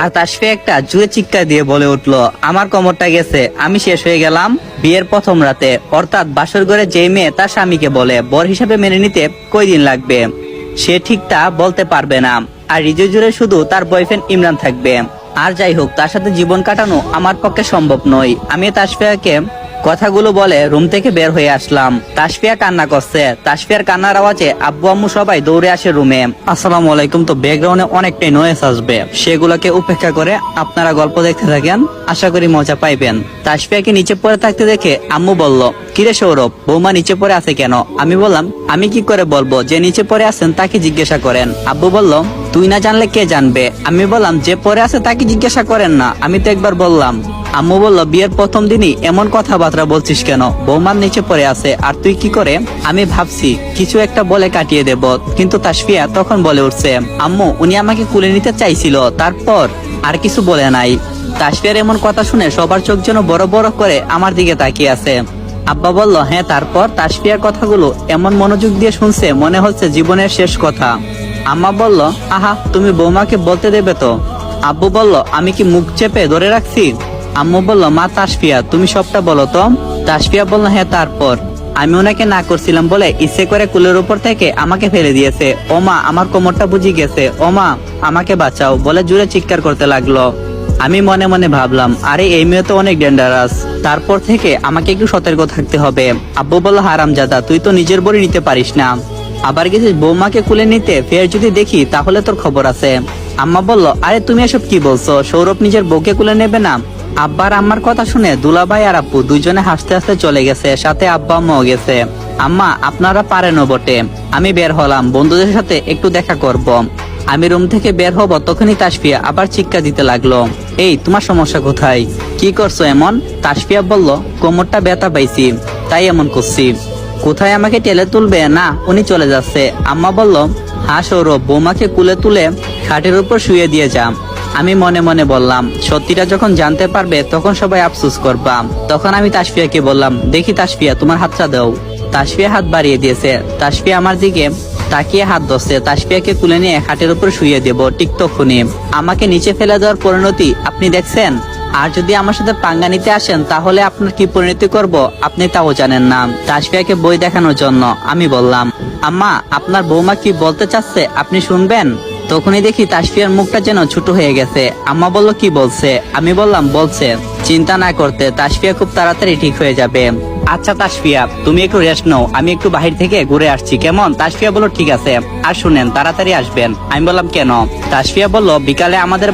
আর তাসফিয়া একটা জুড়ে চিৎকার দিয়ে বলে উঠলো, আমার কোমরটা গেছে, আমি শেষ হয়ে গেলাম। বিয়ের প্রথম রাতে অর্থাৎ বাসর ঘরে যেই মেয়ে তার স্বামীকে বলে বর হিসাবে মেনে নিতে কয়দিন লাগবে, সে ঠিকটা বলতে পারবে না। আর হৃদয় জুড়ে শুধু তার বয়ফ্রেন্ড ইমরান থাকবে। আর যাই হোক, তার সাথে জীবন কাটানো আমার পক্ষে সম্ভব নয়। আমি তাসফিয়াকে কথাগুলো বলে রুম থেকে বের হয়ে আসলাম। তাসফিয়া কান্না করছে। তাসফিয়ার কান্নার আওয়াজে আব্বু আম্মু সবাই দৌড়ে আসে রুমে। আসসালামু আলাইকুম। তো ব্যাকগ্রাউন্ডে অনেকটাই নয়েজ আসবে, সেগুলোকে উপেক্ষা করে আপনারা গল্প দেখতে থাকেন, আশা করি মজা পাইবেন। তাসফিয়াকে নিচে পড়ে থাকতে দেখে আম্মু বলল, কিরে সৌরভ, বৌমা নিচে পড়ে আছে কেন? আমি বললাম, আমি কি করে বলবো, যে নিচে পড়ে আছেন তাকে জিজ্ঞাসা করেন। আব্বু বলল, তুই না জানলে কে জানবে? আমি বললাম, যে পড়ে আছে তাকে জিজ্ঞাসা করেন না, আমি তো একবার বললাম। আম্মু বলল, বিয়ের প্রথম দিনই এমন কথাবার্তা বলছিস কেন? বৌমার নিচে পড়ে আছে আর তুই কি করে? আমি ভাবছি কিছু একটা বলে কাটিয়ে দেব, কিন্তু তাসফিয়া তখন বলে উঠছে, আম্মু উনি আমাকে কুলে নিতে চাইছিল, তারপর আর কিছু বলে নাই। তাসফিয়ার এমন কথা শুনে সবার চোখ যেন বড় বড় করে আমার দিকে তাকিয়ে আছে। আব্বা বলল, হ্যাঁ তারপর? তাসফিয়ার কথাগুলো এমন মনোযোগ দিয়ে শুনছে মনে হচ্ছে জীবনের শেষ কথা। আম্মা বলল, আহা, তুমি বৌমাকে বলতে দেবে তো? আব্বু বলল, আমি কি মুখ চেপে ধরে রাখছি? আম্মু বলল, মা তাসফিয়া তুমি সবটা বলো তো। তাসফিয়া বলল, হ্যাঁ তারপর? আমি ওনাকে না করছিলাম বলে ইচ্ছে করে কুলের উপর থেকে আমাকে ফেলে দিয়েছে। ও মা, আমার কোমরটা বুঝি গেছে, ও মা আমাকে বাঁচাও বলে জুড়ে চিৎকার করতে লাগলো। আমি মনে মনে ভাবলাম, আরে এই মেয়ে তো অনেক ডেঞ্জারাস, তারপর থেকে আমাকে একটু সতর্ক থাকতে হবে। আব্বু বলল, হারামজাদা, তুই তো নিজের বড়ি নিতে পারিস না, আবার গেছিস বৌমাকে কুলে নিতে, ফের যদি দেখি তাহলে তোর খবর আছে। আম্মা বলল, আরে তুমি এসব কি বলছো? সৌরভ নিজের বউকে কুলে নেবে না? আব্বার আম্মার কথা শুনে দুলাভাই আর আব্বু দুইজনে হাসতে হাসতে চলে গেছে, সাথে আব্বা আম্মাও গেছে। আম্মা আপনারা পারেনও বটে। আমি বের হলাম বন্ধুদের সাথে একটু দেখা করব। আমি রুম থেকে বের হব, তখনই তাসফিয়া আবার চিৎকার দিতে লাগলো, এই তোমার সমস্যা কোথায়? কি করছো এমন? তাসফিয়া বলল, কোমরটা ব্যথা পাইছি তাই এমন করছি। কোথায় আমাকে টেলে তুলবে? না, উনি চলে যাচ্ছে। আম্মা বলল, হ্যাঁ সৌরভ, বৌমাকে কুলে তুলে খাটের উপর শুয়ে দিয়ে যা। আমি মনে মনে বললাম, সত্যিটা যখন জানতে পারবে তখন সবাই আফসোস করবা। তখন আমি তাসফিয়াকে বললাম, দেখি তাসফিয়া তোমার হাতটা দাও। তাসফিয়া হাত বাড়িয়ে দিয়েছে। তাসফিয়া আমার দিকে তাকিয়ে হাত ধরছে। তাসফিয়াকে তুলে নিয়ে খাটের উপর শুয়ে দেব। ঠিক তখনই আমাকে নিচে ফেলে দেওয়ার পরিণতি আপনি দেখছেন। আর যদি আমার সাথে পাঙ্গা নিতে আসেন তাহলে আপনার কি পরিণতি করব আপনি তাও জানেন না। তাসফিয়াকে বই দেখানোর জন্য আমি বললাম, আম্মা আপনার বৌমা কি বলতে চাচ্ছে আপনি শুনবেন? তখনই দেখি তাসফিয়ার মুখটা যেন ছোট হয়ে গেছে। আম্মা বলল, কি বলছে? আমি বললাম, বলছে চিন্তা না করতে, তাসফিয়া খুব তাড়াতাড়ি ঠিক হয়ে যাবে। আচ্ছা তাসফিয়া তুমি একটু রেস্ট নাও, আমি একটু বাহির থেকে ঘুরে আসছি, কেমন? তাসফিয়া বলল, ঠিক আছে, আর শুনেন তাড়াতাড়ি আসবেন। আমি বললাম, কেন? তাসফিয়া বলল, বিকালে আমাদের